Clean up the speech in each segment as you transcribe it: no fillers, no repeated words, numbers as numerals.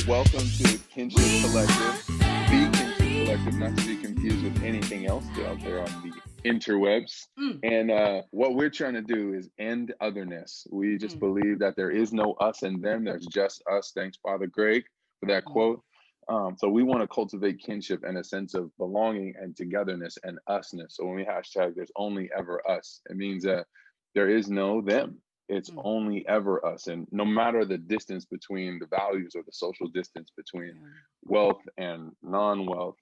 Welcome to Kinship Collective, the Kinship Collective, not to be confused with anything else out there on the interwebs. Mm, And what we're trying to do is end otherness. We just mm, believe that there is no us and them, there's just us. Thanks, Father Greg, for that mm, quote. So we want to cultivate kinship and a sense of belonging and togetherness and usness. So when we hashtag there's only ever us, it means that there is no them. It's mm. only ever us. And no matter the distance between the values or the social distance between Yeah. wealth and non-wealth,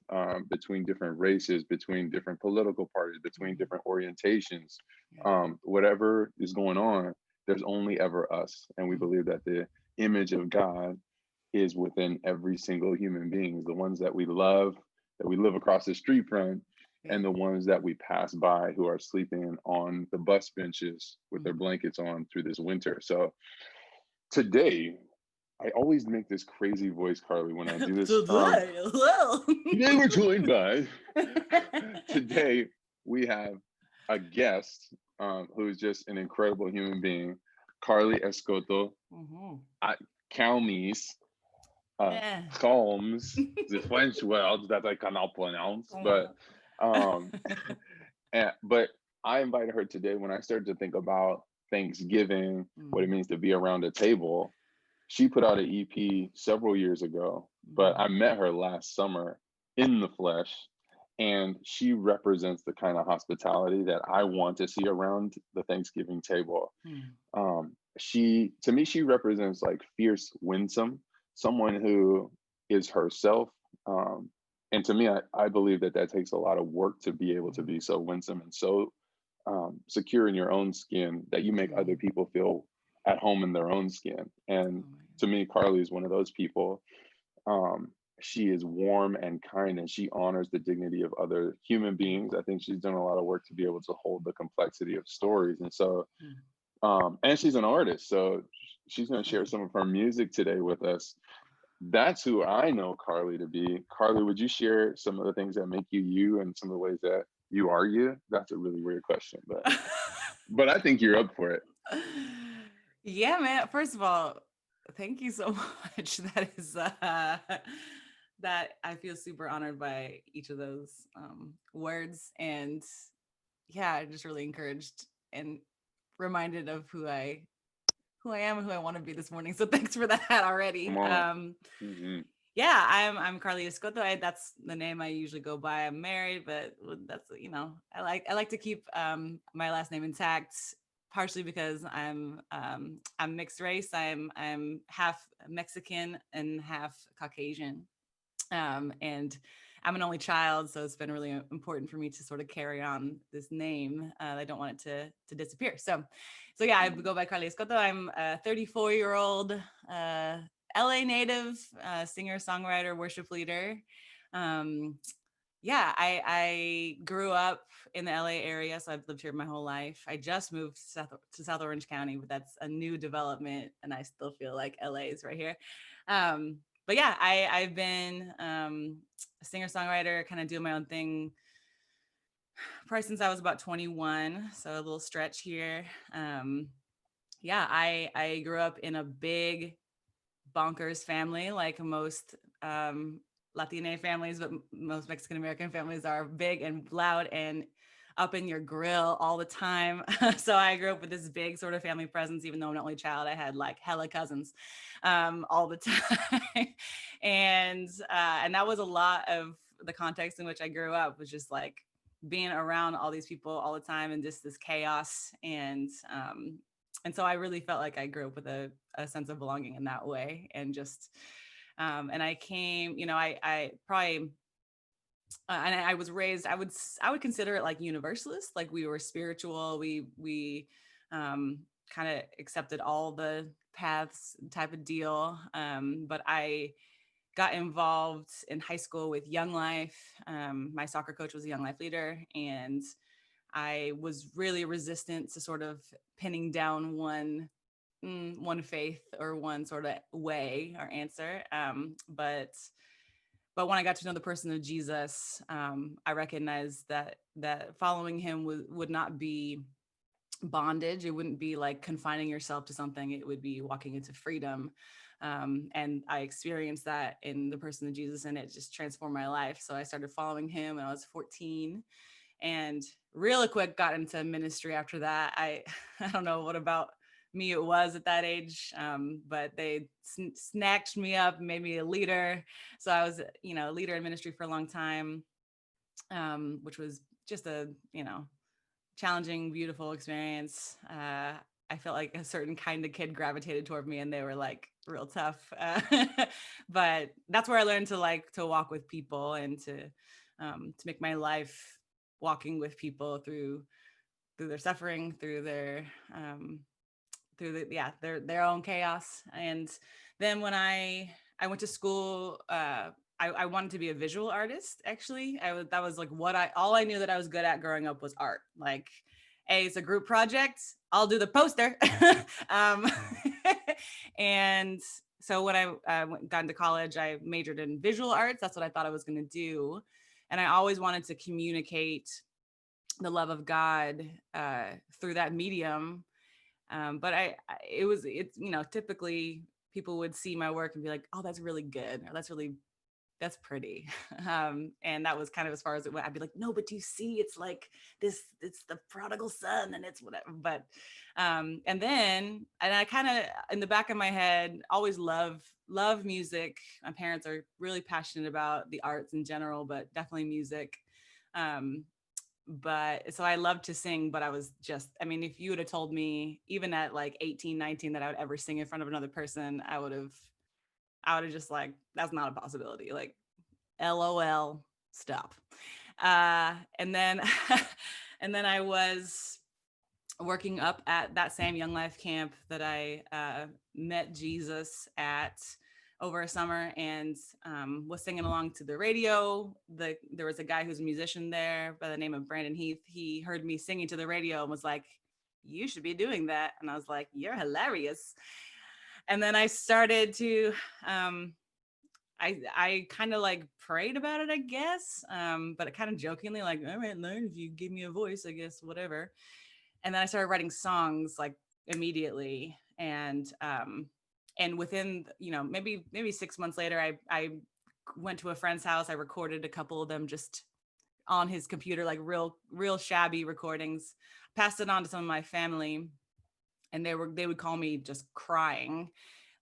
between different races, between different political parties, between Mm, different orientations, yeah. whatever is going on, there's only ever us. And we Mm, believe that the image of God is within every single human being, the ones that we love, that we live across the street from, yeah. and the ones that we pass by who are sleeping on the bus benches with their Mm. blankets on through this winter. So today, I always make this crazy voice, Carly, when I do this. Hello. Today we're joined by, today we have a guest who's just an incredible human being, Carly Escoto, Mhm. at Calmes, Eh. Calms, the French word that I cannot pronounce, but um, but I invited her today when I started to think about Thanksgiving, what it Mm, means to be around a table. She put out an EP several years ago, but mhm. I met her last summer in the flesh, and she represents the kind of hospitality that I want to see around the Thanksgiving table. Mm, She, to me, she represents like fierce, winsome, someone who is herself. Um, and to me, I believe that that takes a lot of work to be able to mm, be so winsome and so secure in your own skin that you make other mm. people feel at home in their own skin. And Oh my to me, Carly is one of those people. Um, she is warm and kind, and she honors the dignity of other human God. beings. I think she's done a lot of work to be able to hold the complexity of stories. And so, Mm, and she's an artist, so she's going to share mm. some of her music today with us. That's who I know Carly to be. Carly, would you share some of the things that make you you and some of the ways that you are you? That's a really weird question, but I think you're up for it. Yeah, man. First of all, thank you so much. That is that I feel super honored by each of those words, and yeah, just really encouraged and reminded of who I am and who I want to be this morning. So thanks for that already. Come on. Hmm. Yeah, I'm Carly Escoto. That's the name I usually go by. I'm married, but that's I like to keep my last name intact, partially because I'm mixed race. I'm half Mexican and half Caucasian, and I'm an only child, so it's been really important for me to sort of carry on this name. I don't want it to disappear. So yeah, I go by Carly Escoto. I'm a 34-year-old LA native, singer, songwriter, worship leader. Um, yeah, I grew up in the LA area, so I've lived here my whole life. I just moved to South Orange County, but that's a new development, and I still feel like LA is right here. But yeah, I've been a singer songwriter, kind of doing my own thing probably since I was about 21, so a little stretch here. Um, yeah, I grew up in a big bonkers family, like most Latina families, but most Mexican American families are big and loud and up in your grill all the time. So I grew up with this big sort of family presence, even though I'm an only child. I had like hella cousins all the time, and that was a lot of the context in which I grew up. Was just like being around all these people all the time and just this chaos and so I really felt like I grew up with a sense of belonging in that way, and just and I came, I probably and I was raised, I would consider it like universalist, like we were spiritual, we kind of accepted all the paths type of deal, but I got involved in high school with Young Life. My soccer coach was a Young Life leader, and I was really resistant to sort of pinning down one faith or one sort of way or answer. But when I got to know the person of Jesus, I recognized that following him would not be bondage. It wouldn't be like confining yourself to something. It would be walking into freedom. And I experienced that in the person of Jesus, and it just transformed my life. So I started following him when I was 14, and really quick got into ministry after that. I don't know what about me it was at that age, but they snatched me up and made me a leader. So I was, a leader in ministry for a long time, which was just a, challenging, beautiful experience. I felt like a certain kind of kid gravitated toward me, and they were like real tough. But that's where I learned to to walk with people, and to make my life walking with people through their suffering, through their own chaos. And then when I went to school, I wanted to be a visual artist. Actually, that was like all I knew that I was good at growing up was art. Like, hey, it's a group project, I'll do the poster. um, and so when I got into college, I majored in visual arts. That's what I thought I was going to do, and I always wanted to communicate the love of God through that medium. But it's typically people would see my work and be like, oh, that's really good, or that's pretty. And that was kind of as far as it went. I'd be like, no, but do you see, it's like this, it's the prodigal son, and it's whatever. But and I kind of, in the back of my head, always love music. My parents are really passionate about the arts in general, but definitely music. um but so I love to sing, but if you would have told me even at like 18, 19 that I would ever sing in front of another person, I would have just like, that's not a possibility. Like, LOL, stop. And then, and then I was working up at that same Young Life camp that I met Jesus at over a summer, and was singing along to the radio. There was a guy who's a musician there by the name of Brandon Heath. He heard me singing to the radio and was like, you should be doing that. And I was like, you're hilarious. And then I started to, I kind of like prayed about it, I guess. But kind of jokingly, like, all right, Lord, if you give me a voice, I guess, whatever. And then I started writing songs like immediately. And within, maybe 6 months later, I went to a friend's house. I recorded a couple of them just on his computer, like real shabby recordings, passed it on to some of my family, and they would call me just crying.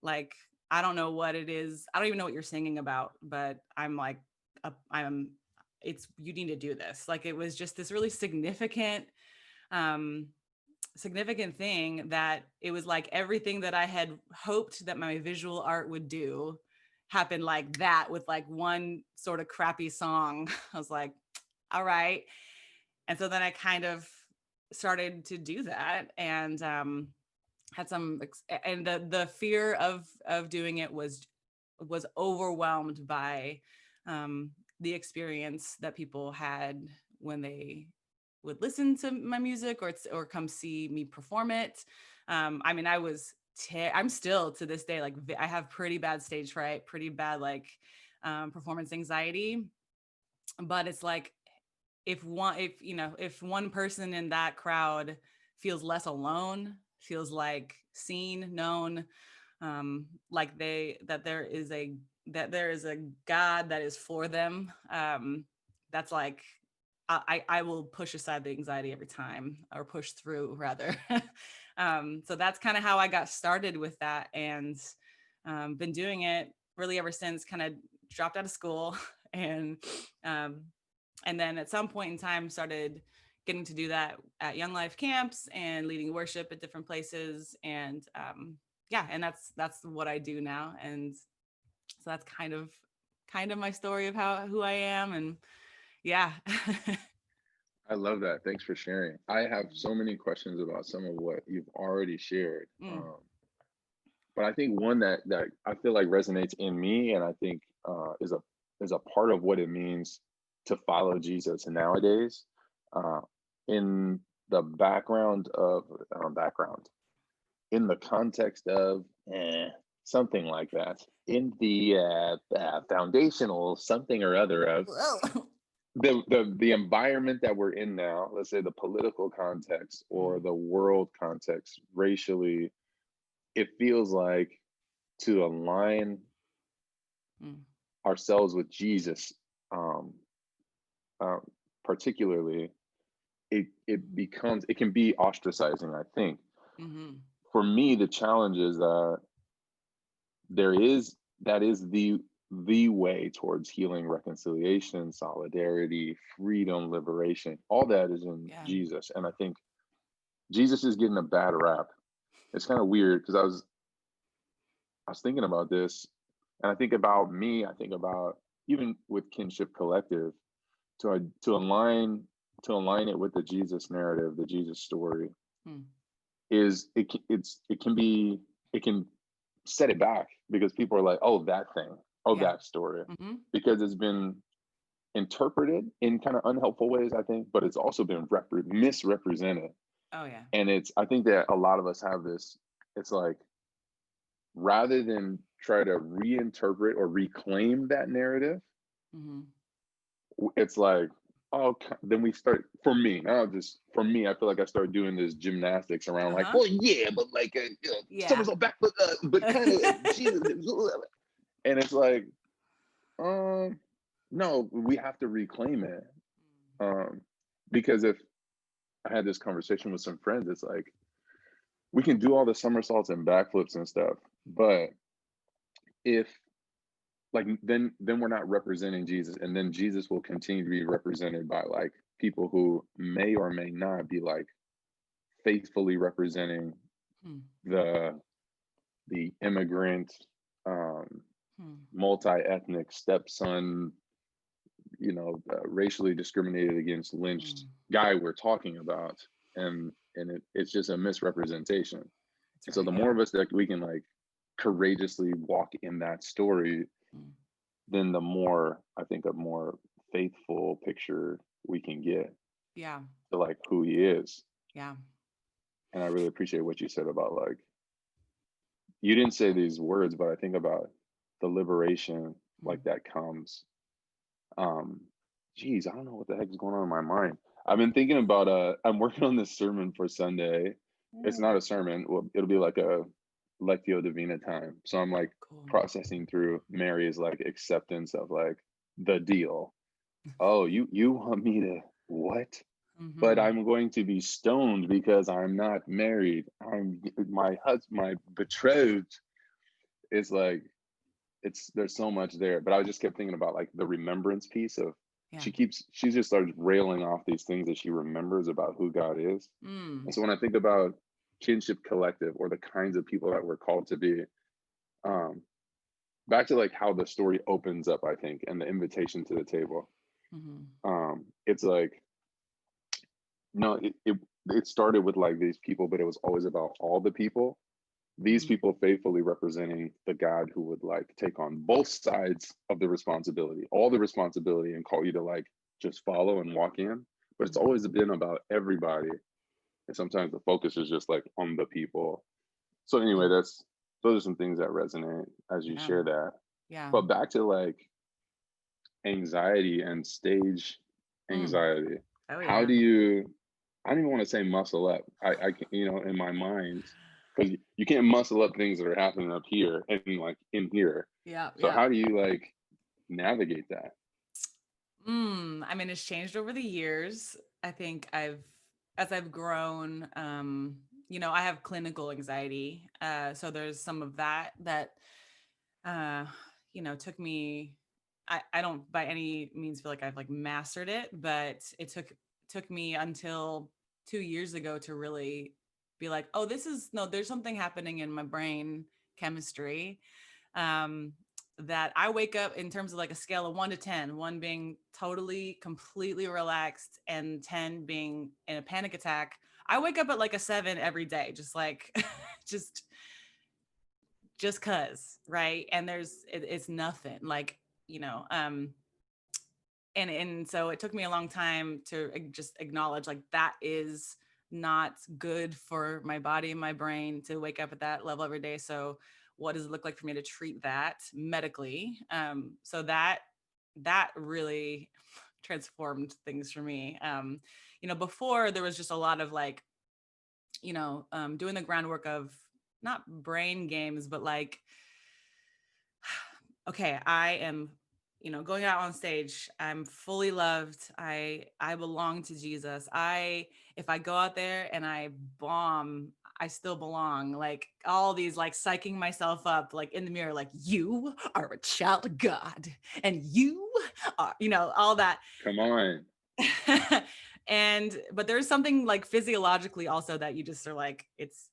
Like, I don't know what it is. I don't even know what you're singing about, but I'm like, you need to do this. Like, it was just this really um, significant thing, that it was like everything that I had hoped that my visual art would do happened like that, with like one sort of crappy song. I was like, all right. And so then I kind of started to do that, and had some, and the fear of doing it was overwhelmed by the experience that people had when they would listen to my music, or come see me perform it. I'm still to this day, like, I have pretty bad stage fright, pretty bad like performance anxiety. But it's like, if one person in that crowd feels less alone, feels like seen, known, like that there is a God that is for them, that's like, I will push aside the anxiety every time, or push through rather. So that's kind of how I got started with that, and been doing it really ever since. Kind of dropped out of school, and um, and then at some point in time started getting to do that at Young Life camps and leading worship at different places. And yeah, and that's what I do now. And so that's kind of my story of who I am. And yeah. I love that. Thanks for sharing. I have so many questions about some of what you've already shared. Mm, But I think one that I feel like resonates in me, and I think is a part of what it means to follow Jesus nowadays. Uh, in the background, in the context of something like that, in the foundational something or other of whoa. the environment that we're in now. Let's say the political context or Mm, the world context, racially, it feels like to align Mm. ourselves with Jesus, um, uh, particularly, it can be ostracizing. I think Mm-hmm. for me, the challenge is that there is that is the way towards healing, reconciliation, solidarity, freedom, liberation. All that is in Yeah. Jesus, and I think Jesus is getting a bad rap. It's kind of weird because I was thinking about this, and I think about me. I think about even with Kinship Collective to align it with the Jesus narrative, the Jesus story. Mm. It can be it can set it back because people are like, oh, that thing, oh, Yeah. that story, Mm-hmm. because it's been interpreted in kind of unhelpful ways, I think, but it's also been misrepresented. Oh yeah. And I think that a lot of us have this. It's like rather than try to reinterpret or reclaim that narrative, Mm-hmm. it's like, oh, then we start. For me, I feel like I started doing this gymnastics around, like, Uh-huh. well, yeah, but like, Yeah. somersault back, but kind of Jesus, and it's like, um, no, we have to reclaim it, um, because if I had this conversation with some friends, it's like we can do all the somersaults and backflips and stuff, but if like then we're not representing Jesus, and then Jesus will continue to be represented by like people who may or may not be like faithfully representing Mm. the immigrant, um, Mm. multi-ethnic stepson, racially discriminated against, lynched Mm. guy we're talking about, and it's just a misrepresentation. That's And so right. the Yeah. more of us that we can like courageously walk in that story, Mm. then the more I think a more faithful picture we can get Yeah. to like who he is. Yeah. And I really appreciate what you said about like you didn't say these words, but I think about the liberation Mm. like that comes. Um, geez, I don't know what the heck is going on in my mind. I've been thinking about I'm working on this sermon for Sunday. It's Mm. not a sermon. Well, it'll be like a Lectio Divina time. So I'm like Cool. processing through Mary's like acceptance of like the deal. Oh, you want me to what? But Mm-hmm. I'm going to be stoned because I'm not married. I'm my husband, my betrothed is like there's so much there. But I just kept thinking about like the remembrance piece of Yeah. she just starts railing off these things that she remembers about who God is. Mm. And so when I think about kinship collective or the kinds of people that we're called to be, um, back to like how the story opens up, I think, and the invitation to the table. Mm-hmm. It's like no, it started with like these people, but it was always about all the people. These Mm-hmm. people faithfully representing the God who would like take on both sides of the responsibility, all the responsibility, and call you to like just follow and walk in. But it's Mm-hmm. always been about everybody. And sometimes the focus is just like on the people. So anyway, Mm. those are some things that resonate as you Yeah. share that. Yeah. But back to like anxiety and stage Mm. anxiety. Oh How yeah. do you I don't even want to say muscle up. I can, in my mind, because you can't muscle up things that are happening up here and like in here. Yeah. So Yeah. how do you like navigate that? I mean, it's changed over the years. I think as I've grown, I have clinical anxiety. So there's some of that, uh, took me, I don't by any means feel like I've like mastered it, but it took me until 2 years ago to really be like, oh, no, there's something happening in my brain chemistry, um, that I wake up in terms of like a scale of 1 to 10, one being totally, completely relaxed, and 10 being in a panic attack. I wake up at like a 7 every day, just like, just, just cause, right? And it's nothing like, you know, and so it took me a long time to just acknowledge like that is not good for my body and my brain to wake up at that level every day. So what does it look like for me to treat that medically? So that really transformed things for me. Before there was just a lot of like, doing the groundwork of not brain games, but like okay, I am, going out on stage. I'm fully loved. I belong to Jesus. If I go out there and I bomb, I still belong. Like all these, like psyching myself up, like in the mirror, like you are a child of God, and you are, all that. Come on. And but there's something like physiologically also that you just are like, it's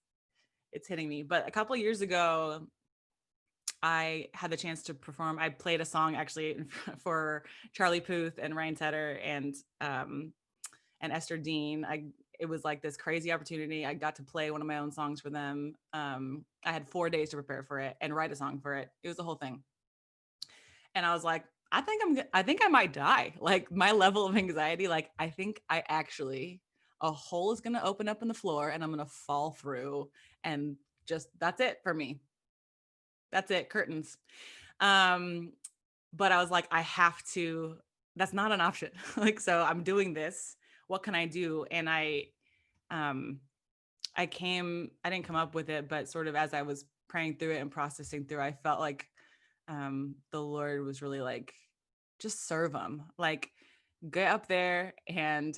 hitting me. But a couple of years ago, I had the chance to perform. I played a song actually for Charlie Puth and Ryan Tedder and Esther Dean. It was like this crazy opportunity. I got to play one of my own songs for them. I had 4 days to prepare for it and write a song for it. It was the whole thing. And I was like, I think I might die. Like my level of anxiety, like I think I actually, a hole is going to open up in the floor and I'm going to fall through, and just that's it for me. That's it, curtains. Um, but I was like, I have to, that's not an option. Like, so I'm doing this. What can I do? And um, I didn't come up with it, but sort of as I was praying through it and processing through, I felt like the Lord was really like, just serve them. Like, get up there and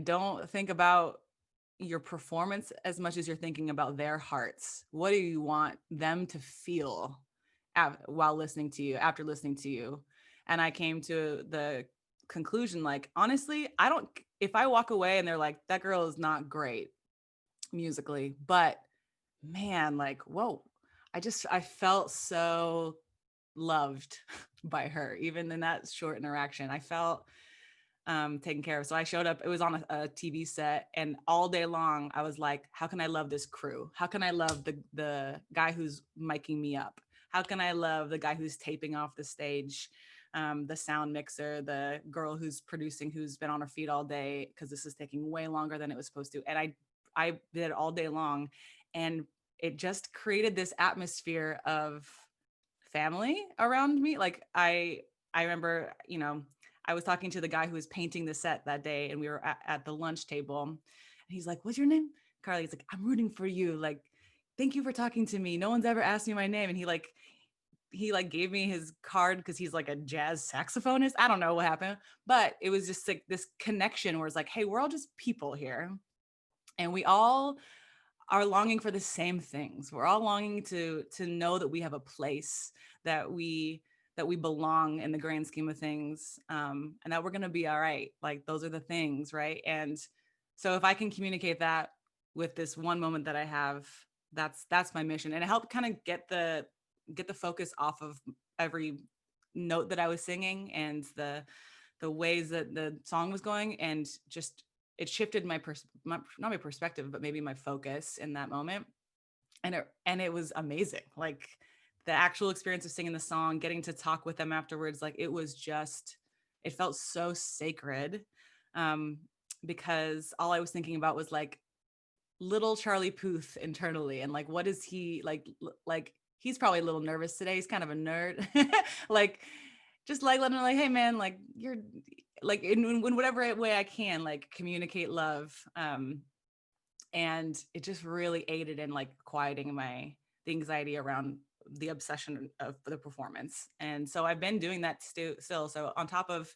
don't think about your performance as much as you're thinking about their hearts. What do you want them to feel while listening to you, after listening to you? And I came to the conclusion, like, honestly, I don't, if I walk away and they're like, that girl is not great musically, but man, like, whoa, I felt so loved by her, even in that short interaction. I felt taken care of. So I showed up, it was on a TV set, and all day long I was like, how can I love this crew? How can I love the guy who's miking me up? How can I love the guy who's taping off the stage? The sound mixer, the girl who's producing, who's been on her feet all day because this is taking way longer than it was supposed to. And I did it all day long, and it just created this atmosphere of family around me. Like I remember, I was talking to the guy who was painting the set that day, and we were at the lunch table. And he's like, "What's your name?" Carly. He's like, "I'm rooting for you. Like, thank you for talking to me. No one's ever asked me my name." And he gave me his card because he's like a jazz saxophonist. I don't know what happened, but it was just like this connection where it's like, hey, we're all just people here, and we all are longing for the same things. We're all longing to know that we have a place, that we belong in the grand scheme of things, and that we're going to be all right. Like those are the things, right? And so if I can communicate that with this one moment that I have, that's my mission, and it helped kind of get the focus off of every note that I was singing and the ways that the song was going, and just it shifted not my perspective, but maybe my focus in that moment. And it was amazing. Like the actual experience of singing the song, getting to talk with them afterwards, like it felt so sacred. Um, because all I was thinking about was like little Charlie Puth internally, and like what is he like he's probably a little nervous today. He's kind of a nerd. Like just like letting him like, hey man, like you're like in whatever way I can, like communicate love. And it just really aided in like quieting the anxiety around the obsession of the performance. And so I've been doing that still. So on top of,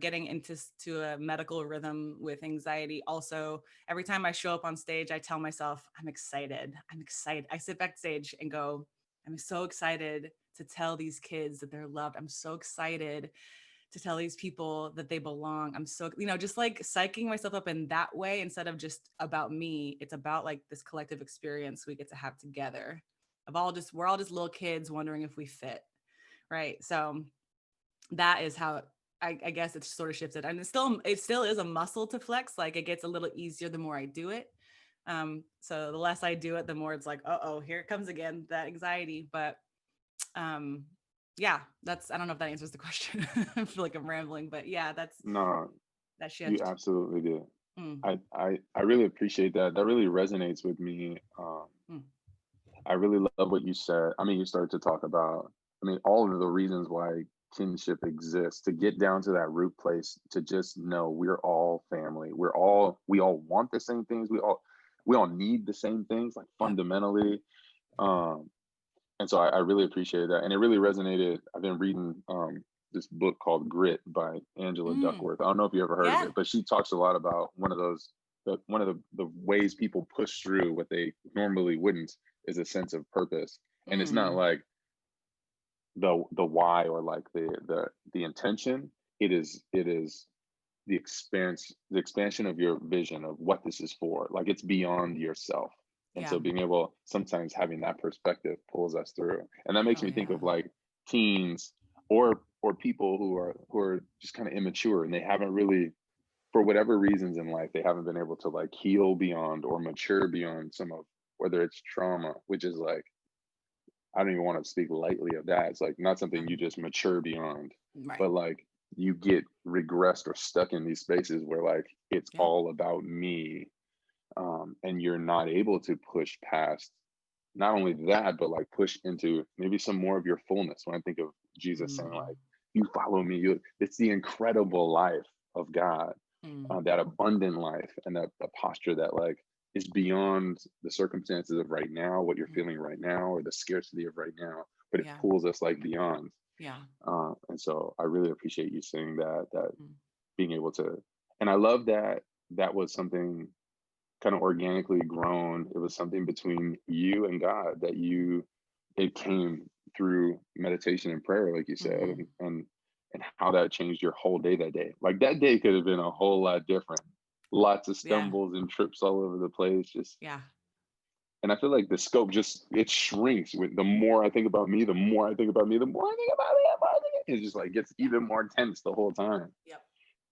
getting into to a medical rhythm with anxiety, also every time I show up on stage, I tell myself, I'm excited. I'm excited. I sit backstage and go, I'm so excited to tell these kids that they're loved. I'm so excited to tell these people that they belong. I'm so, just like psyching myself up in that way instead of just about me. It's about like this collective experience we get to have together we're all just little kids wondering if we fit. Right. So that is how I guess it's sort of shifted. And it still is a muscle to flex. Like it gets a little easier the more I do it. So the less I do it, the more it's like, oh, here it comes again, that anxiety. But um yeah, I don't know if that answers the question. I feel like I'm rambling, but yeah, that's No, that you shift. absolutely did. Mm, I really appreciate that. That really resonates with me. mm, I really love what you said. I mean, you started to talk about, I mean, all of the reasons why kinship exists, to get down to that root place, to just know we're all family. We all want the same things. We all need the same things, like yep. fundamentally. Um, and so I really appreciated that, and it really resonated. I've been reading this book called Grit by Angela Mm, Duckworth. I don't know if you ever heard of yeah. it, but she talks a lot about one of those one of the ways people push through what they normally wouldn't is a sense of purpose. And it's not Mm, like the why or like the intention. It is the expansion of your vision of what this is for. Like it's beyond yourself. And yeah. so being able, sometimes having that perspective pulls us through. And that makes Oh me think yeah. of like teens or people who are just kind of immature and they haven't really, for whatever reasons in life, they haven't been able to like heal beyond or mature beyond some of, whether it's trauma, which is like, I don't even want to speak lightly of that. It's like not something you just mature beyond, Right. but like you get regressed or stuck in these spaces where like it's Yeah. all about me, and you're not able to push past not only that, but like push into maybe some more of your fullness. When I think of Jesus saying Mm, like, "You follow me," it's the incredible life of God, mm, that abundant life, and that the posture that like is beyond the circumstances of right now, what you're mm. feeling right now, or the scarcity of right now, but it Yeah. pulls us like beyond. Yeah. And so I really appreciate you saying that Mm, being able to, and I love that that was something kind of organically grown. It was something between you and God that you, it came through meditation and prayer, like you said, mm-hmm. and how that changed your whole day that day. Like that day could have been a whole lot different. Lots of Yeah. stumbles and trips all over the place. Just, Yeah. and I feel like the scope just it shrinks with the more I think about me, the more I think about me, the more I think about me, the more I think, it just like gets Yeah. even more tense the whole time. Yep.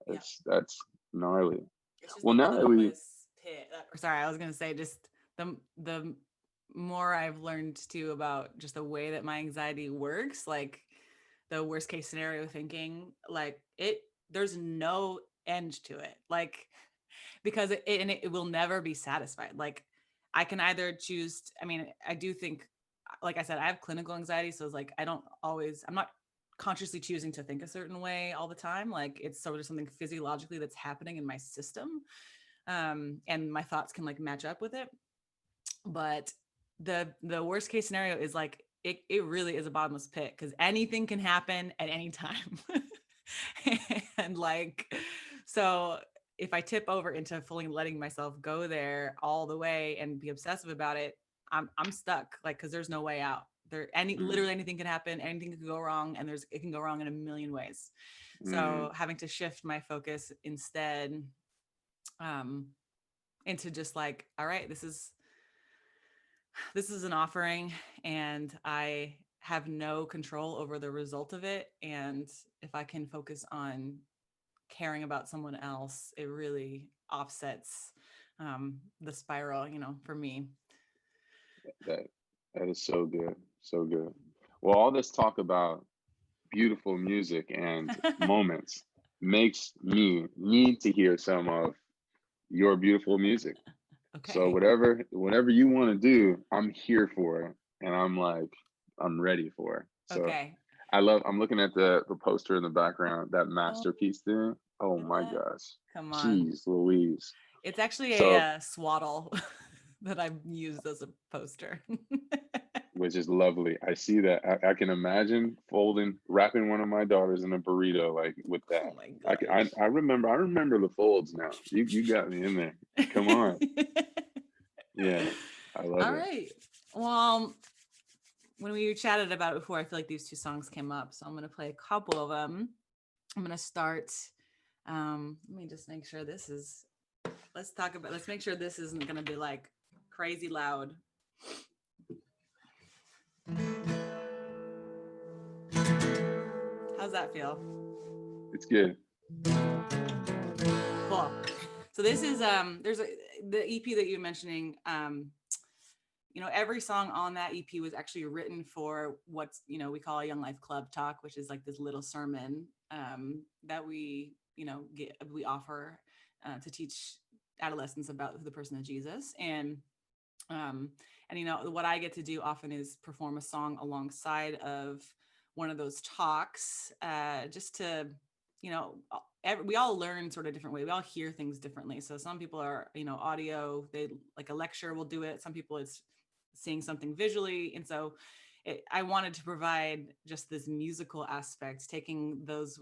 Yep. That's gnarly. It's just Well, a now that we, bottomless pit. Sorry, I was gonna say just the more I've learned too about just the way that my anxiety works, like the worst case scenario thinking, like there's no end to it. Like because it will never be satisfied. Like I can either choose, I mean, I do think, like I said, I have clinical anxiety. So it's like, I'm not consciously choosing to think a certain way all the time. Like it's sort of something physiologically that's happening in my system. And my thoughts can like match up with it. But the worst case scenario is like, it really is a bottomless pit because anything can happen at any time. And like, so if I tip over into fully letting myself go there all the way and be obsessive about it, I'm stuck. Like, because there's no way out. mm, Literally anything can happen, anything could go wrong, and it can go wrong in a million ways. mm, So having to shift my focus instead, um, into just like, all right, this is an offering, and I have no control over the result of it. And if I can focus on caring about someone else, it really offsets the spiral, for me. that that is so good, so good. Well, all this talk about beautiful music and moments makes me need to hear some of your beautiful music. So Okay. whatever you want to do, I'm here for it, and I'm like I'm ready for it. So Okay. I'm looking at the poster in the background, that Oh, masterpiece thing. Oh my yeah. gosh, Come on. jeez Louise. It's actually a So, swaddle that I've used as a poster. which is lovely. I see that. I can imagine wrapping one of my daughters in a burrito like with Oh that. my I, gosh. I remember the folds now. You got me in there. Come on. Yeah, I love All it. right. Well, when we chatted about it before, I feel like these two songs came up. So I'm going to play a couple of them. I'm going to start. Let me just make sure let's make sure this isn't going to be like crazy loud. How's that feel? It's good. Cool. So this is the EP that you're mentioning. Every song on that EP was actually written for what's we call a Young Life Club talk, which is like this little sermon that we offer to teach adolescents about the person of Jesus. Um, and what I get to do often is perform a song alongside of one of those talks, just to, we all learn sort of different way. We all hear things differently. So some people are, audio, they like a lecture will do it. Some people it's seeing something visually. And so I wanted to provide just this musical aspect, taking those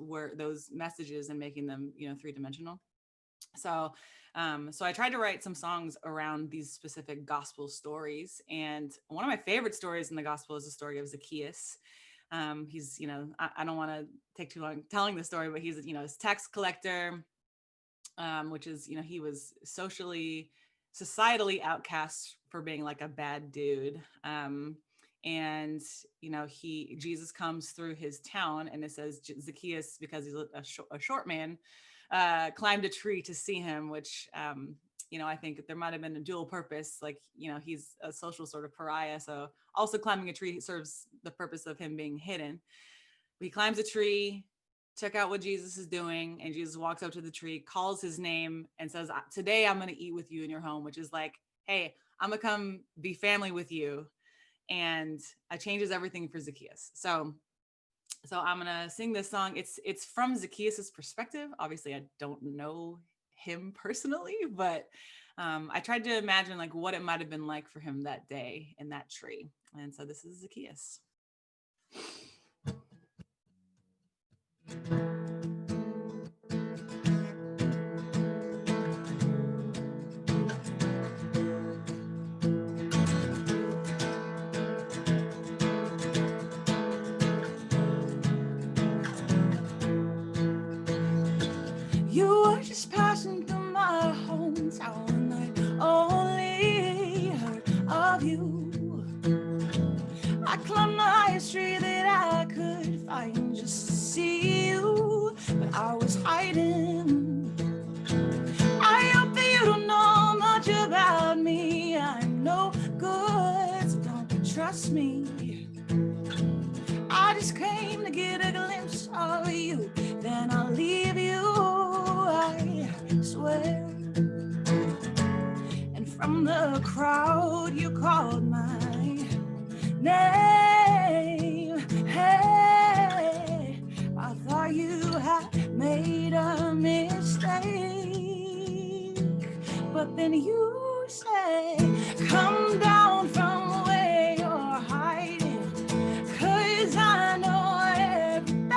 messages and making them, three-dimensional. So so I tried to write some songs around these specific gospel stories. And one of my favorite stories in the gospel is the story of Zacchaeus. He's, I don't want to take too long telling the story, but he's, his tax collector, which is, he was societally outcast for being like a bad dude. And Jesus comes through his town, and it says Zacchaeus, because he's a short man, climbed a tree to see him, which I think there might have been a dual purpose. Like, he's a social sort of pariah, so also climbing a tree serves the purpose of him being hidden. But he climbs a tree, check out what Jesus is doing, and Jesus walks up to the tree, calls his name, and says, "Today I'm going to eat with you in your home," which is like, "Hey, I'm gonna come be family with you," and it changes everything for Zacchaeus. So I'm gonna sing this song. It's from Zacchaeus's perspective. Obviously, I don't know him personally, but I tried to imagine like what it might have been like for him that day in that tree. And so this is Zacchaeus. You were just passing through my hometown, and I only heard of you. I climbed the highest tree that I could find just to see you, but I was hiding. I hope that you don't know much about me. I'm no good, so don't trust me. I just came to get a glimpse of you, then I'll leave you, I swear. And from the crowd you called my name. Hey, I thought you had made a mistake, but then you say, "Come down from where you're hiding, 'cause I know everything.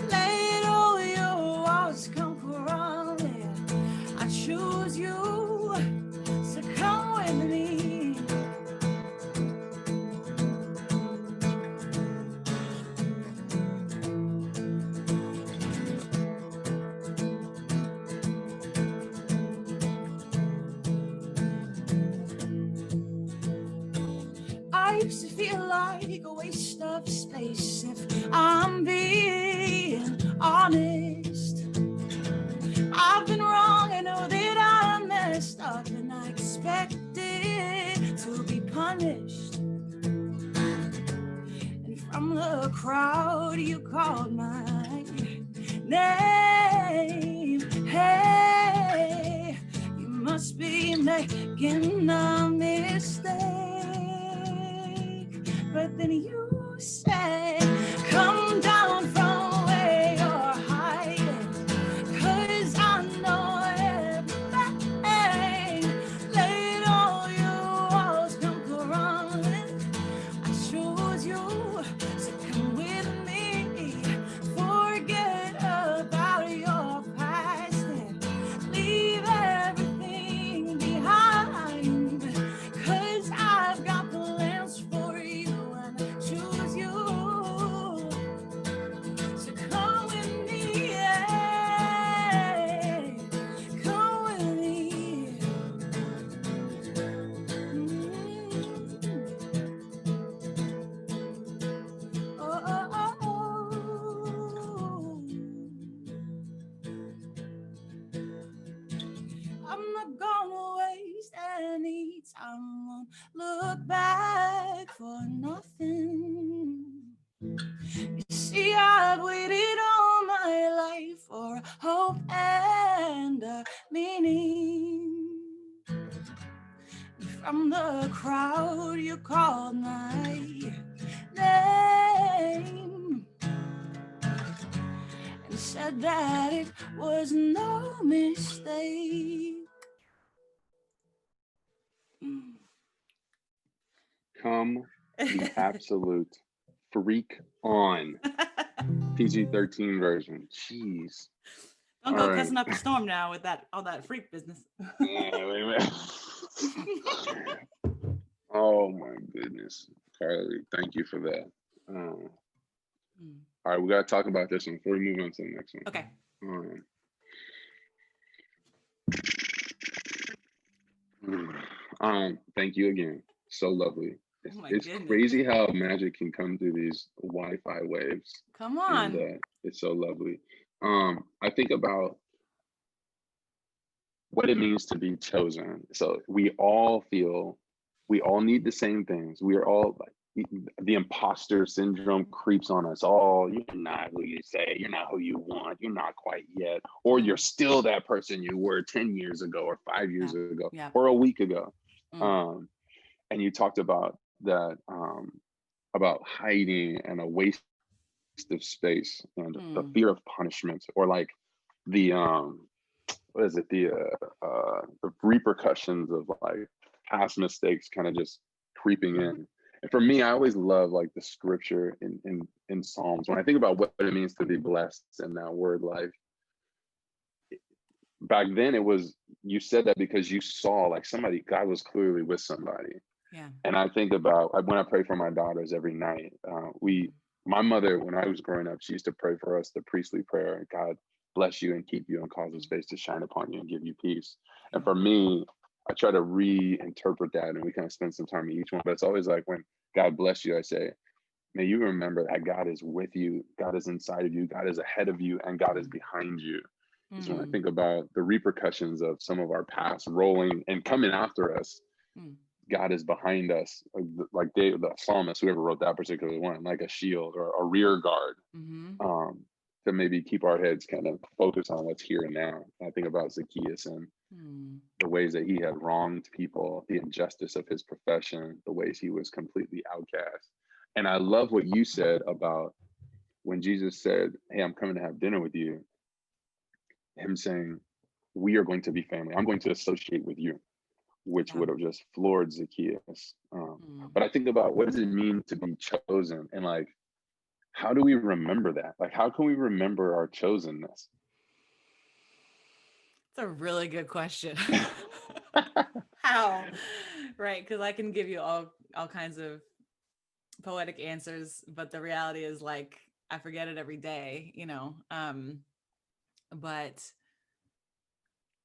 Let all your walls come crawling. I choose you, so come with me." I used to feel like a waste of space, if I'm being honest. I've been wrong, I know that I messed up, and I expected to be punished. And from the crowd you called my name. Hey, you must be making a mistake, but then you say, "Come down from where you're hiding, 'cause I know everything. Let all your walls come crumbling. I chose you, so come with me. Forget about your past and leave everything behind, 'cause I've got plans for you and I choose you, so come with me, yeah. Come with me. Oh, oh, oh, oh. I'm not gonna waste any time, won't look back for nothing. You see, I've waited all my life for a hope and a meaning. From the crowd you called my name and said that it was no mistake. Come The absolute freak on PG-13 version. Jeez. Don't All go right. cussing up a storm now with that all that freak business. Wait a minute. Oh my goodness, Carly, thank you for that. Um, all right, we got to talk about this one before we move on to the next Okay. one. Thank you again. So lovely. Oh my It's goodness. crazy how magic can come through these Wi-Fi waves, Come and on. it's so lovely. I think about what it means to be chosen. So we all need the same things. We are all like the imposter syndrome creeps on us all. You're not who you say, you're not who you want, you're not quite yet, or you're still that person you were 10 years ago, or 5 years Yeah. ago, Yeah. or a week ago. Mm. Um, and you talked about that, about hiding and a waste of space and the Mm. fear of punishment, or like the what is it, the repercussions of like past mistakes kind of just creeping in. And for me, I always love like the scripture in Psalms. When I think about what it means to be blessed in that word life, back then it was, you said that because you saw like somebody, God was clearly with somebody. Yeah. And I think about when I pray for my daughters every night. My mother, when I was growing up, she used to pray for us the priestly prayer: God bless you and keep you and cause His face to shine upon you and give you peace. And for me, I try to reinterpret that, and we kind of spend some time in each one. But it's always like when God bless you, I say, may you remember that God is with you, God is inside of you, God is ahead of you, and God is behind you. Is when I Mm. think about the repercussions of some of our past rolling and coming after us, Mm. God is behind us, like David, the psalmist, whoever wrote that particular one, like a shield or a rear guard, Mm-hmm. um, to maybe keep our heads kind of focused on what's here and now. I think about Zacchaeus and Mm. the ways that he had wronged people, the injustice of his profession, the ways he was completely outcast. And I love what you said about when Jesus said, "Hey, I'm coming to have dinner with you," him saying, "We are going to be family. I'm going to associate with you," which Yeah. would have just floored Zacchaeus. Mm. But I think about, what does it mean to be chosen? And like, how do we remember that? Like, how can we remember our chosenness? It's a really good question. How? Right, because I can give you all kinds of poetic answers, but the reality is like I forget it every day, you know. But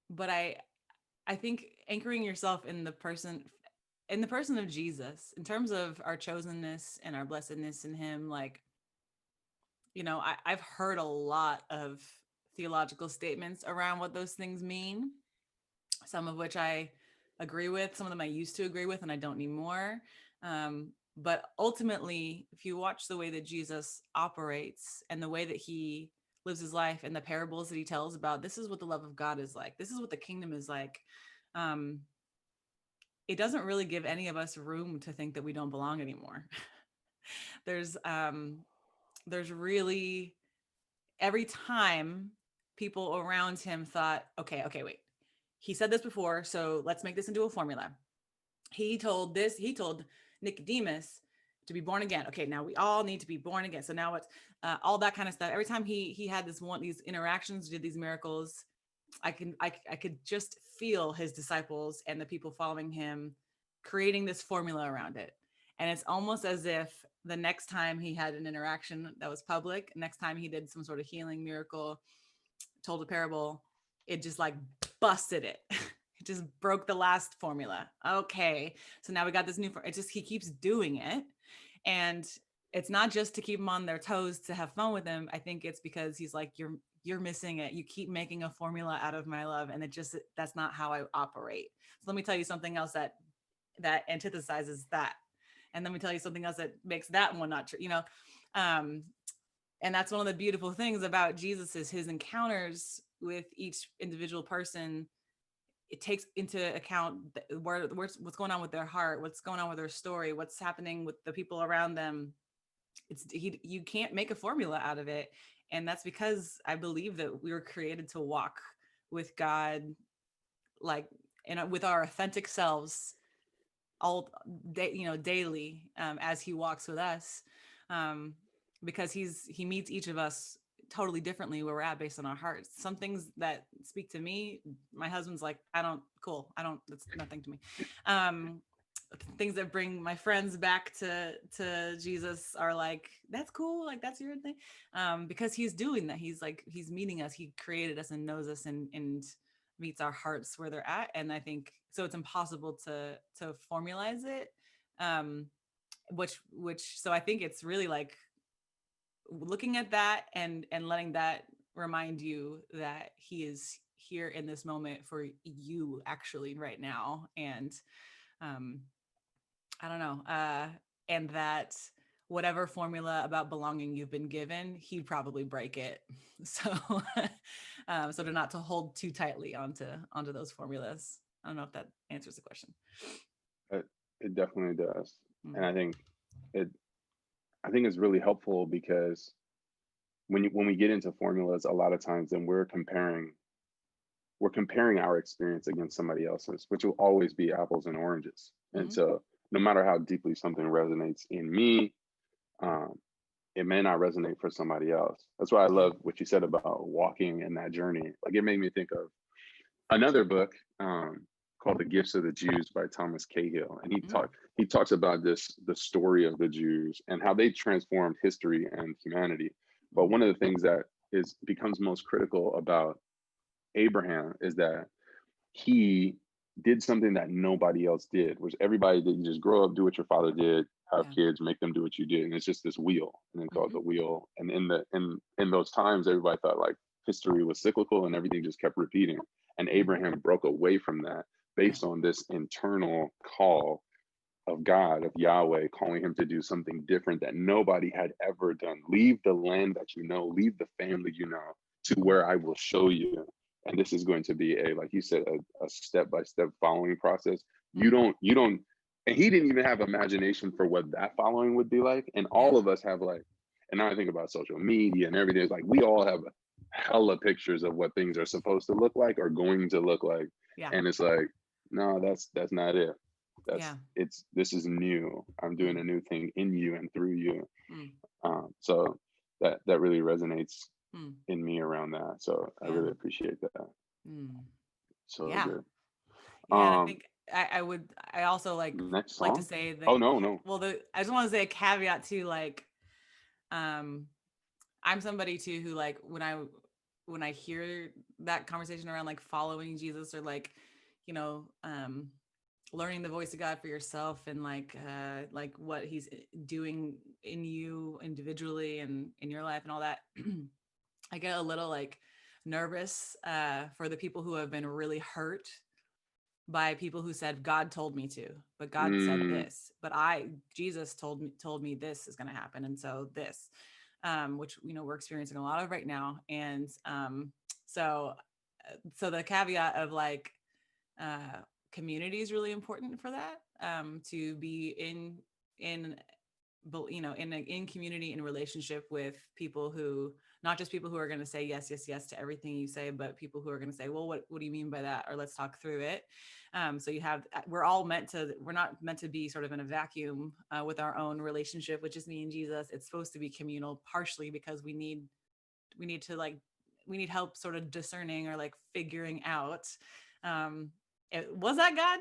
but I think anchoring yourself in the person of Jesus, in terms of our chosenness and our blessedness in Him, like, you know, I've heard a lot of theological statements around what those things mean, some of which I agree with, some of them I used to agree with, and I don't anymore. But ultimately, if you watch the way that Jesus operates and the way that He lives His life and the parables that He tells about, this is what the love of God is like, this is what the kingdom is like. Um, it doesn't really give any of us room to think that we don't belong anymore. there's um, there's really, every time people around Him thought, okay, wait, He said this before, so let's make this into a formula. He told Nicodemus to be born again. Okay, now we all need to be born again. So now what's all that kind of stuff. Every time he had these interactions, did these miracles, I could just feel His disciples and the people following Him creating this formula around it. And it's almost as if the next time He had an interaction that was public, next time He did some sort of healing miracle, told a parable, it just like busted it. It just broke the last formula. Okay, so now we got this new. It just, He keeps doing it, and it's not just to keep them on their toes to have fun with Him. I think it's because He's like, you're missing it. You keep making a formula out of my love, and that's not how I operate. So let me tell you something else that antithesizes that, and let me tell you something else that makes that one not true. You know, um, and that's one of the beautiful things about Jesus is His encounters with each individual person. It takes into account what's going on with their heart, what's going on with their story, what's happening with the people around them. You can't make a formula out of it. And that's because I believe that we were created to walk with God, like, and with our authentic selves all day, daily, as he walks with us, um, because he meets each of us totally differently where we're at based on our hearts. Some things that speak to me, my husband's like, I don't, that's nothing to me. Um, Things that bring my friends back to Jesus are like, that's cool, like that's your thing. Because he's doing that. He's like, he's meeting us. He created us and knows us, and meets our hearts where they're at. And I think so it's impossible to formalize it. Um, which so I think it's really like looking at that and letting that remind you that he is here in this moment for you actually right now. And um I don't know. And that whatever formula about belonging you've been given, he'd probably break it. So, so to not to hold too tightly onto those formulas. I don't know if that answers the question. It, it definitely does. And Mm. it I think it's really helpful because when we get into formulas, a lot of times then we're comparing our experience against somebody else's, which will always be apples and oranges. And Mm-hmm. so no matter how deeply something resonates in me, um, it may not resonate for somebody else. That's why I Yeah. love what you said about walking in that journey. Like it made me think of another book called The Gifts of the Jews by Thomas Cahill. And Mm. he talks about the story of the Jews and how they transformed history and humanity. But Mm. one of the things that is becomes most critical about Abraham is that he did something that nobody else did, which everybody did. You just grow up, do what your father did, have Yeah. kids, make them do what you did, and it's just this wheel, and then called Mm-hmm. the wheel. And in those times, everybody thought like history was cyclical, and everything just kept repeating. And Mm-hmm. Abraham broke away from that Yeah. based on this internal call of God, of Yahweh, calling him to do something different that nobody had ever done. Leave the land that you know, leave the family you know, to Mm-hmm. where I will show you. And this is going to be like you said, a step-by-step following process. Mm. You don't, and he didn't even have imagination for what that following would be like. And Yeah. all of us have like, and now I think about social media and everything, it's like we all have hella pictures of what things are supposed to look like or going to look like. Yeah. And it's like, no, that's not it. Yeah. This is new. I'm doing Mm. a new thing in you and through you. Mm. So that really resonates Mm. in me around that. So I Yeah. really appreciate that. Mm. So Yeah. good. Yeah. And I Um, think I also Next like to song. say that, Oh no, no. well, I just want to say a caveat to like, um, I'm somebody too who like when I hear that conversation around like following Jesus or like, you know, learning the voice of God for yourself and like what he's doing in you individually and in your life and all that, I get a little like nervous for the people who have been really hurt by people who said God told me to, but God said Mm, this, but Jesus told me this is going to happen, and so this, which we're experiencing a lot of right now, and so so the caveat of like uh, community is really important for that, to be in in community, in relationship with people who, not just people who are going to say yes, yes, yes to everything you say, but people who are going to say, well, what do you mean by that? Or let's talk through it. So we're not meant to be sort of in a vacuum with our own relationship, which is me and Jesus. It's supposed to be communal, partially because we need to like, we need help sort of discerning or like figuring out, um, was that God?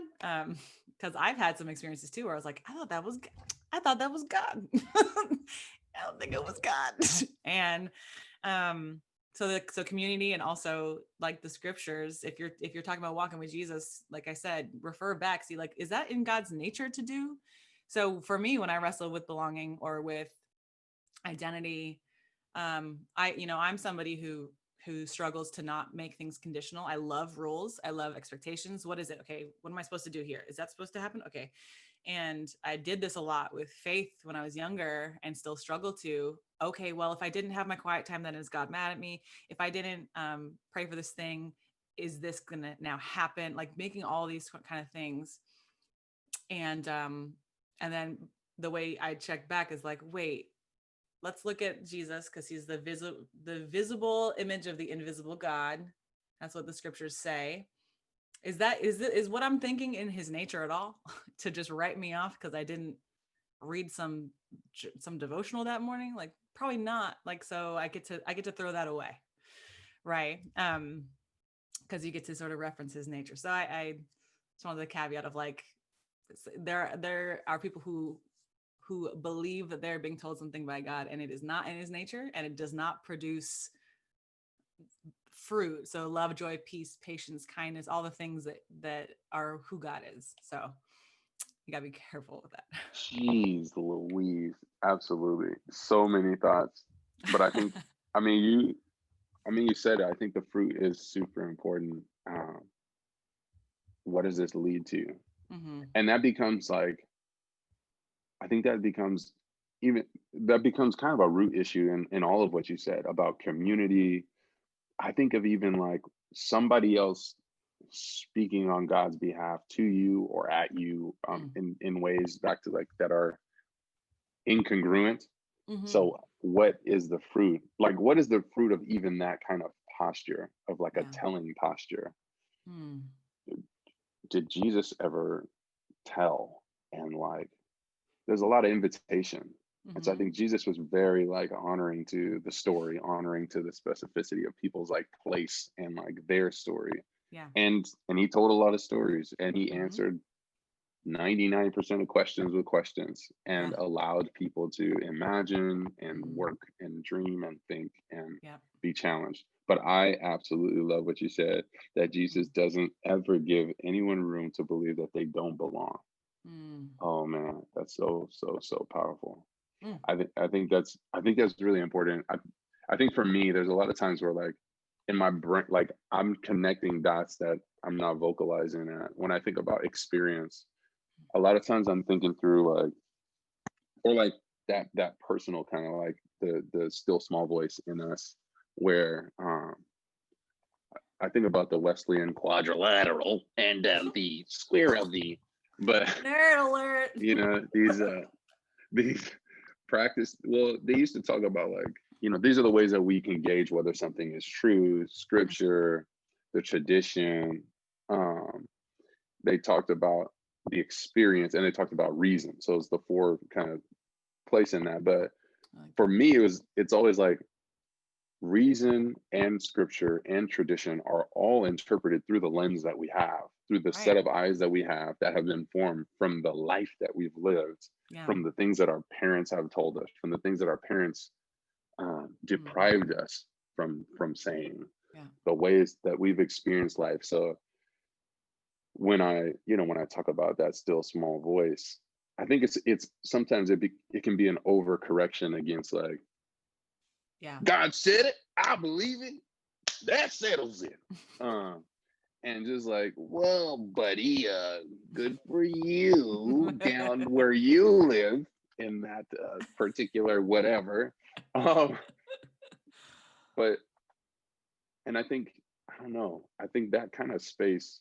Because I've had some experiences too where I was like, I thought that was God. I don't think it was God. And so community, and also like the scriptures, if you're talking about walking with Jesus, like I said, refer back, see like, is that in God's nature to do? So for me, when I wrestle with belonging or with identity, I'm somebody who struggles to not make things conditional. I love rules, I love expectations. What is it? Okay, what am I supposed to do here? Is that supposed to happen? Okay. And I did this a lot with faith when I was younger and still struggle to, okay, well, if I didn't have my quiet time, then is God mad at me? If I didn't pray for this thing, is this gonna now happen? Like making all these kind of things. And then the way I check back is like, wait, let's look at Jesus, because he's the visible image of the invisible God. That's what the scriptures say. Is what I'm thinking in his nature at all to just write me off because I didn't read some devotional that morning? Like probably not. Like so I get to throw that away, right? Because you get to sort of reference his nature. So I just wanted the caveat of like there are people who believe that they're being told something by God and it is not in his nature and it does not produce fruit. So love, joy, peace, patience, kindness, all the things that are who God is. So you gotta be careful with Jeez Louise. Absolutely. So many thoughts. But I think, that. I mean, you, you said it. I think the fruit is super important. What does this lead to? Hmm. And that becomes like, I think that becomes even, that becomes kind of a root issue in all of what you said about community. I think of even like somebody else speaking on God's behalf to you or at you, in ways back to like that are incongruent. Hmm. So what is the fruit? Like what is the fruit of even that kind of posture of like a Yeah. telling posture? Mm. Did Jesus ever tell? And like there's a lot of invitation. And so I Hmm. think Jesus was very like honoring to the story, honoring to the specificity of people's like place and like their story. Yeah. And he told a lot of stories and he Hmm. answered 99% of questions with questions Yeah. and allowed people to imagine and Hmm. work and dream and think and Yeah. be challenged. But I absolutely love what you said, that Jesus doesn't ever give anyone room to believe that they don't belong. Mm. Oh man, that's so so so powerful. Mm. I think that's really important. I think for me, there's a lot of times where like in my brain, like I'm connecting dots that I'm not vocalizing at. When I think about experience, a lot of times I'm thinking through like, or like that personal kind of like the still small voice in us, where I think about the Wesleyan quadrilateral and the square of the, but Nerd alert. these practice, well, they used to talk about like, these are the ways that we can gauge whether something is true: scripture, the tradition. um they talked about the experience, and they talked about reason. So it's the four kind of place in that. But I like for that. me, it's always like reason and scripture and tradition are all interpreted through the lens that we have, through the set Right. of eyes that we have that have been formed from the life that we've lived, Yeah. from the things that our parents have told us, from the things that our parents Hmm. deprived us from saying, Yeah. the ways that we've experienced life. So when I talk about that still small voice, I think it's sometimes it can be an overcorrection against like, Yeah. God said it, I believe it, that settles it. Um, and just like, well, buddy, good for you down where you live in that particular whatever. Um, but and I think, I don't know, I think that kind of space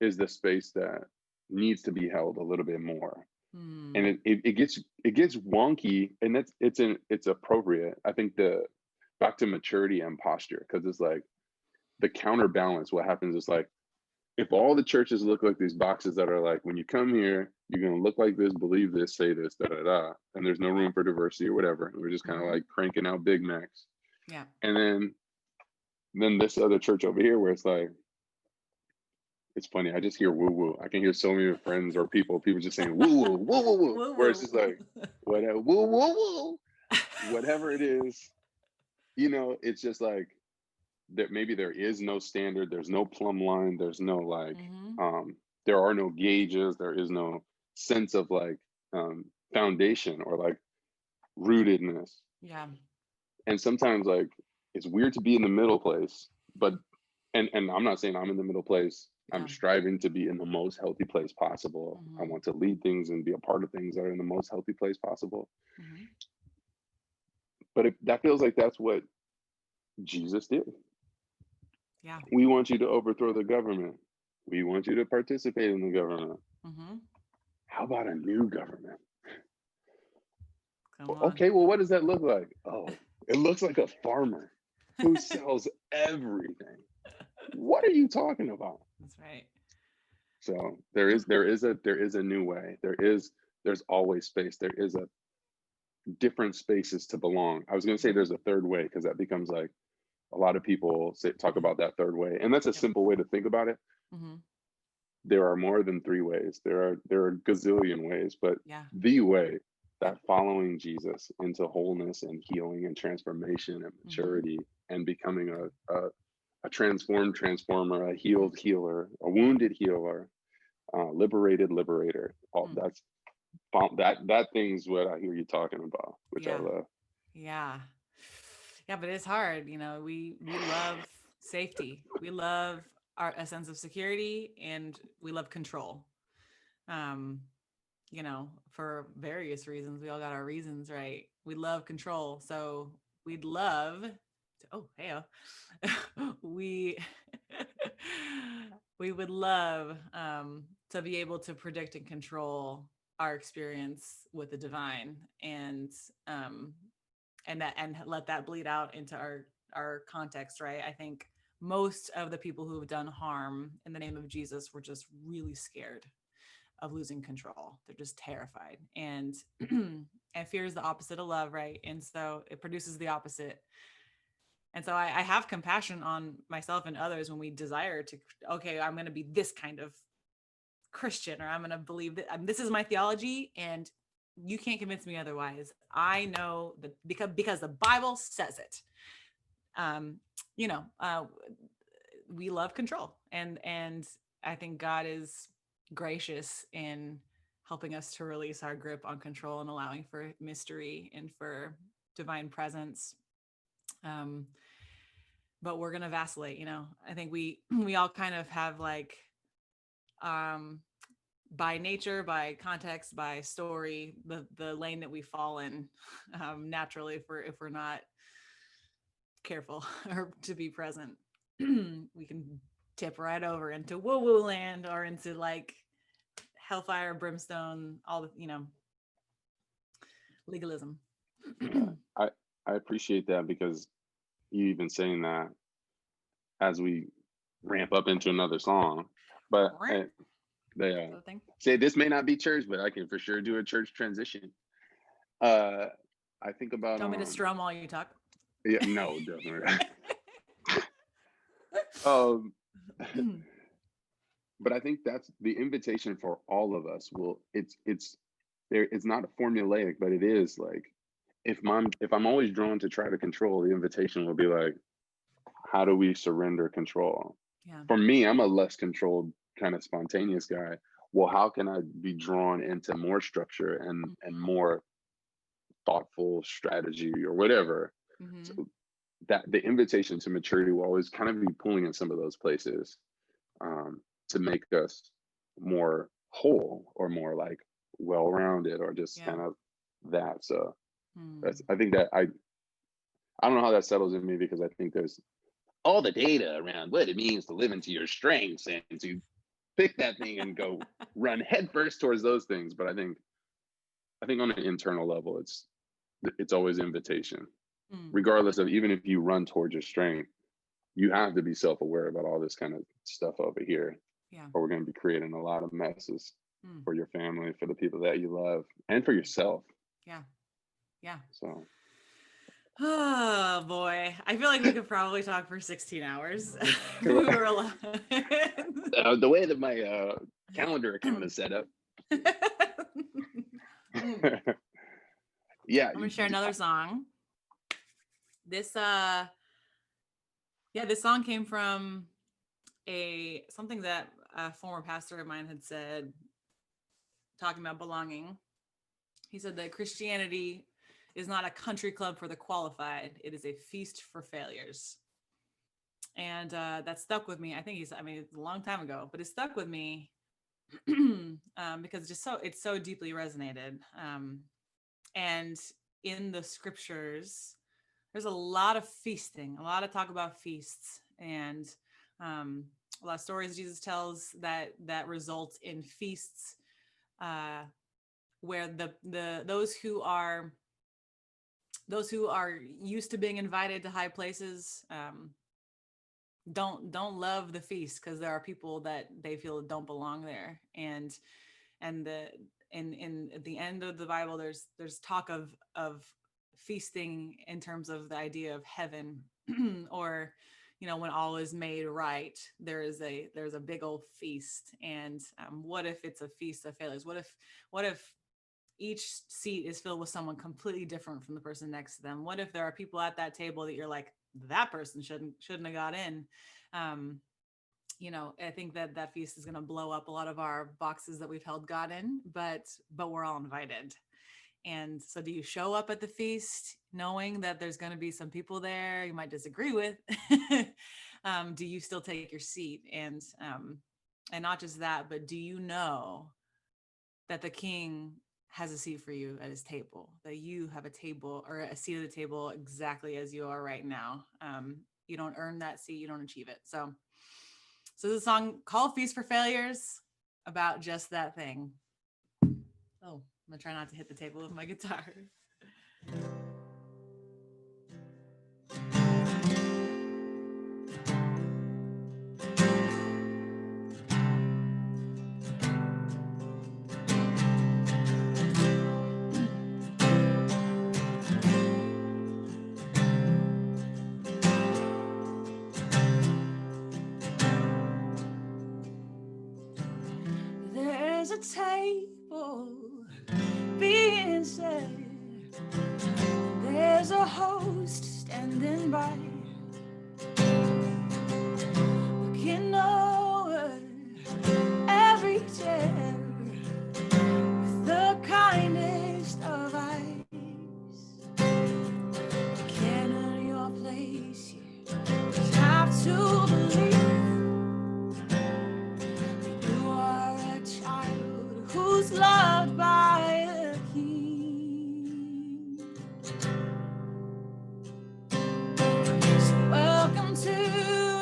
is the space that needs to be held a little bit more. And Hmm. it gets wonky, and it's appropriate. I think the back to maturity and posture, because it's like the counterbalance. What happens is like, if all the churches look like these boxes that are like, when you come here, you're gonna look like this, believe this, say this, da da da, and there's no room for diversity or whatever. We're just kind of Hmm. like cranking out Big Macs, Yeah. and then this other church over here where it's like, it's funny. I just hear woo woo. I can hear so many friends or people just saying woo woo woo woo woo. Woo Where it's just woo. like, whatever woo woo woo, whatever it is, it's just like that. Maybe there is no standard. There's no plumb line. There's no like, Hmm. um, there are no gauges. There is no sense of like, foundation or like rootedness. Yeah. And sometimes like it's weird to be in the middle place, but and I'm not saying I'm in the middle place. I'm Yeah. striving to be in the most healthy place possible. I Hmm. want to lead things and be a part of things that are in the most healthy place possible. Hmm. But that feels like that's what Jesus did. Yeah. We want you to overthrow the government. We want you to participate in the government. Hmm. How about a new government? Come Well, on. okay, well, what does that look like? Oh, it looks like a farmer who sells everything. What are you talking about? That's right. So Mm, there is a new way. There's always space. There is a different spaces to belong. I was going to say mhm, there's a third way because that becomes like a lot of people talk mhm. about that third way, and that's a Yep. simple way to think about it. Mhm. There are more than three ways. There are a gazillion ways, but Yeah. the way, Yep. that following Jesus into wholeness and healing and transformation and Mhm. maturity and becoming a transformed transformer, a Mhm. healed healer, a Yeah. wounded healer, liberated liberator. All Mm. that's that thing's what I hear you talking about, which I Yeah. love. Yeah. Yeah, but it's hard, we love safety. We love a sense of security, and we love control. Um, for various reasons. We all got our reasons, right? We love control. So we'd love to, oh, hey, we we would love to be able to predict and control our experience with the divine, um and let that bleed out into our context, right? I think most of the people who have done harm in the name of Jesus were just really scared of losing control. They're just terrified. And and fear is the opposite of love, right? And so it produces the opposite. And so I have compassion on myself and others when we desire to, okay, I'm going to be this kind of Christian, or I'm going to believe that this is my theology, and you can't convince me otherwise. I know that because the Bible says it. Um, you know, we love control, and I think God is gracious in helping us to release our grip on control and allowing for mystery and for divine presence. Um, but we're gonna vacillate, I think we all kind of have like, um by nature, by context, by story, the lane that we fall in, naturally, if we're not careful or to be present. We can tip right over into woo woo land, or into like hellfire, brimstone, all the, legalism. Yeah, I appreciate that because you even saying that as we ramp up into another song. But they So thing. say this may not be church, but I can for sure do a church transition. Uh, I think about Do you want me to strum while you talk? yeah, no, definitely. um, but I think that's the invitation for all of us. Will it's there. It's not formulaic, but it is like if I'm always drawn to try to control, the invitation will be like, how do we surrender control? Yeah. For me, I'm a less controlled kind of spontaneous guy. Well, how can I be drawn into more structure and Mm-hmm. more thoughtful strategy or whatever? Mm-hmm. So that the invitation to maturity will always kind of be pulling in some of those places, to make us more whole or more like well-rounded or just Yeah. kind of that. So that's Mm. I think that I don't know how that settles in me because I think there's all the data around what it means to live into your strengths and to pick that thing and go run headfirst towards those things. But I think on an internal level, it's always invitation, Mm. regardless of even if you run towards your strength, you have to be self-aware about all this kind of stuff over here, Yeah. or we're going to be creating a lot of messes Mm. for your family, for the people that you love, and for yourself. Yeah. Yeah. So Oh boy. I feel like we could probably talk for 16 hours. We were alive. the way that my calendar account is set up, Mm. yeah, I'm gonna share another song. This yeah, this song came from a something that a former pastor of mine had said, talking about belonging. He said that Christianity is not a country club for the qualified, it is a feast for failures. And that stuck with me. I mean, it's a long time ago, but it stuck with me, because it's so deeply resonated. And in the scriptures, there's a lot of feasting, a lot of talk about feasts, and um, a lot of stories Jesus tells that result in feasts, uh, where the those who are used to being invited to high places, don't love the feast because there are people that they feel don't belong there. And the in at the end of the Bible, there's talk of feasting in terms of the idea of heaven, or when all is made right, there's a big old feast. And what if it's a feast of failures? What if each seat is filled with someone completely different from the person next to them? What if there are people at that table that you're like, that person shouldn't have got in? um I think that feast is going to blow up a lot of our boxes that we've held God in, but we're all invited. And so, do you show up at the feast knowing that there's going to be some people there you might disagree with? Do you still take your seat? And not just that, but do you know that the King has a seat for you at his table? That you have a table or a seat at the table exactly as you are right now. You don't earn that seat; you don't achieve it. So there's a song called "Feast for Failures" about just that thing. Oh, I'm gonna try not to hit the table with my guitar. There's a table being set. There's a host standing by, looking over every chair with the kindest of eyes. You can't earn your place here. You have to believe that you are a child who's loved by the King. So welcome to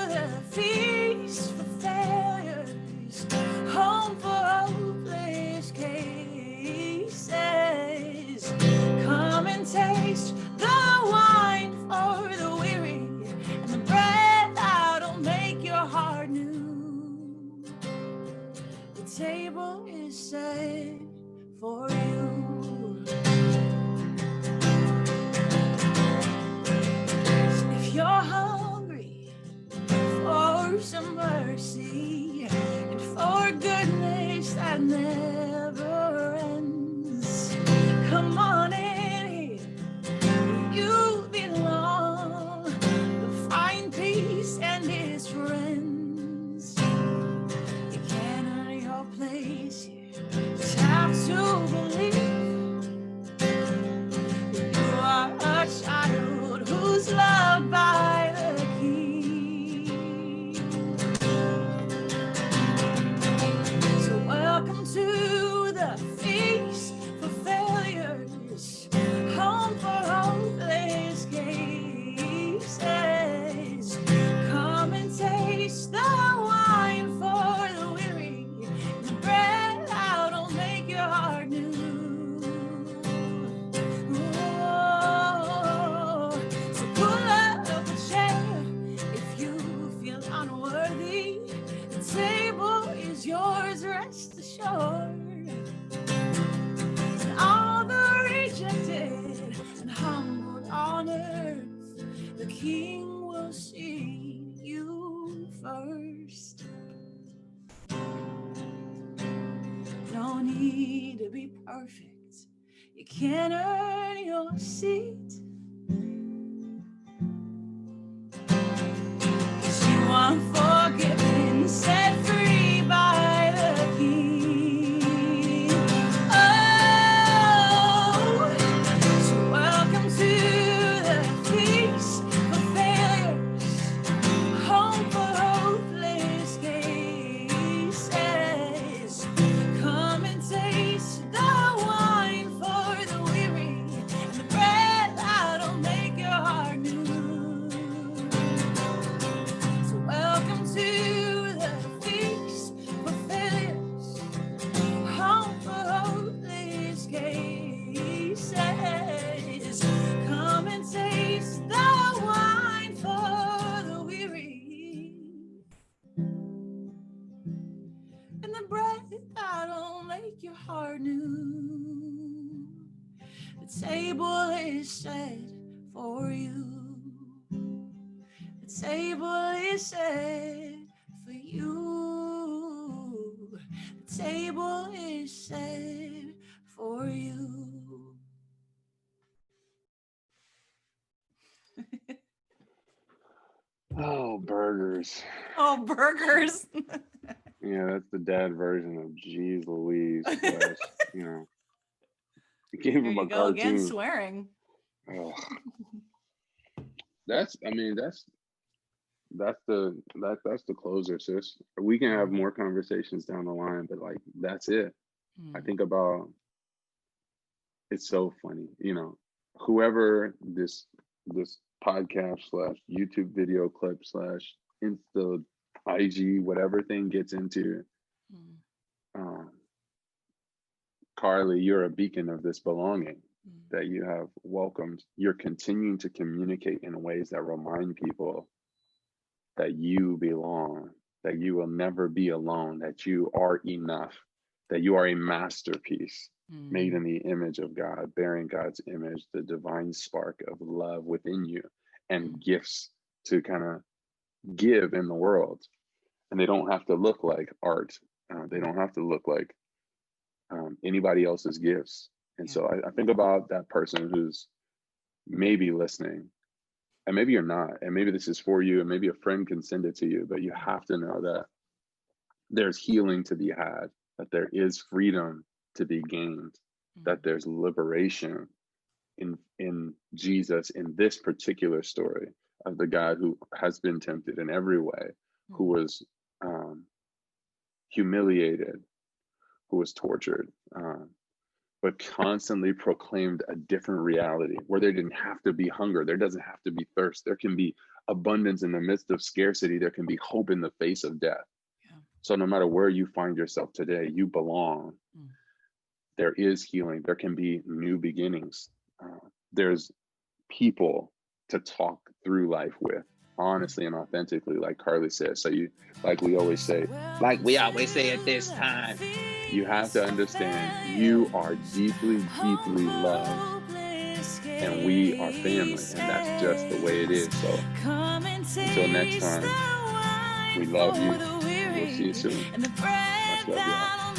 the feast for failures, home for hopeless cases. Come and taste the wine for the weary, and the bread that'll make your heart new. The table is set for you. If you're hungry for some mercy and for goodness that never ends, come on in here, you belong. You'll find peace and his friends. You can't earn your place here, just have to believe you are a child who's loved by the King. So welcome to the feast for failures, home for hopeless cases. Come and taste the wine for the weary, and the bread that'll make your heart new. So pull up a chair if you feel unworthy. The table is yours, rest assured. And all the rejected and humbled on earth, the King will see you first. No need to be perfect. You can't earn your seat. 'Cause you are forgiven, set free by the King. Oh, so welcome to the feast for failures, home for hopeless cases. Come and taste the wine for the weary, and the bread new. The table is set for you. The table is set for you. The table is set for you. Oh, burgers. Oh, burgers. Yeah, that's the dad version of Jeez Louise. Slash, you know, it came There from you a go again, cartoon. swearing. Oh, that's. I mean, that's the closer, sis. We can have more conversations down the line, but like that's it. I think about it's so funny, you know, whoever this podcast slash YouTube video clip slash Insta IG whatever thing gets into, um, Carly, you're a beacon of this belonging that you have welcomed. You're continuing to communicate in ways that remind people that you belong, that you will never be alone, that you are enough, that you are a masterpiece made in the image of God, bearing God's image, the divine spark of love within you, and gifts to kind of give in the world. And they don't have to look like art, they don't have to look like anybody else's gifts. And so I think about that person who's maybe listening, and maybe you're not, and maybe this is for you, and maybe a friend can send it to you, but you have to know that there's healing to be had, that there is freedom to be gained, that there's liberation in Jesus, in this particular story of the God who has been tempted in every way, who was humiliated, who was tortured, but constantly proclaimed a different reality where there didn't have to be hunger. There doesn't have to be thirst. There can be abundance in the midst of scarcity. There can be hope in the face of death. Yeah. So no matter where you find yourself today, you belong. There is healing. There can be new beginnings. There's people to talk through life with, honestly and authentically, like Carly says. So you, like we always say at this time, you have to understand you are deeply, deeply loved, and we are family, and that's just the way it is. So until next time, we love you. We'll see you soon. Much love, y'all.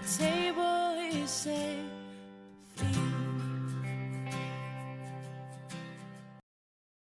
The table is set